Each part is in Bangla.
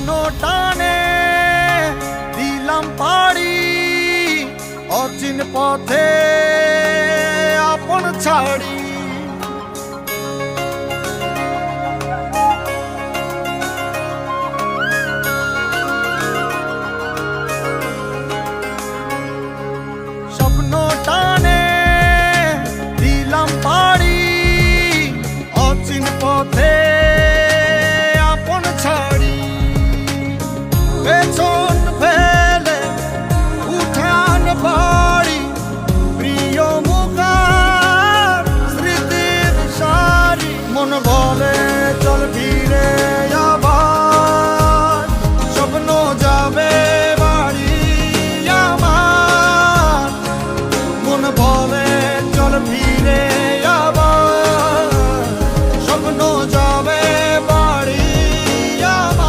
স্বপ্ন টানে দিলাম পাড়ি অচিন পথে আপন ছাড়ি। স্বপ্ন টানে দিলাম পাড়ি অচিন পথে আপন ছাড়ি। পেছন ফেলে উঠান বাড়ি প্রিয় মুখার স্মৃতির সারি। মন বলে চল ফিরে আবার স্বপ্ন যাবে বাড়ি আমার। মন বলে চল ফিরে আবার স্বপ্ন যাবে বাড়ি আমার।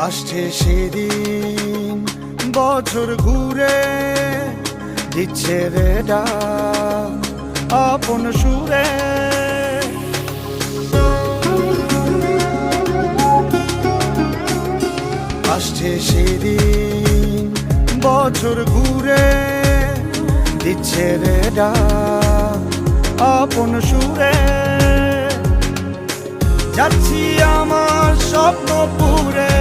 আসছে সেদিন বছর ঘুরে দিচ্ছে রে ডাক আপন সুরে। আসছে সেদিন বছর ঘুরে দিচ্ছে রে ডাক আপন সুরে। যাচ্ছি আমার স্বপ্ন পুরে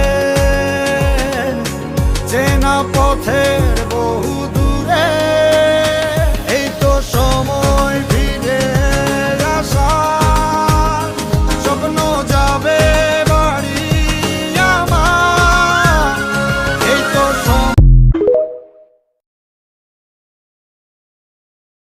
চেনা পথের বহু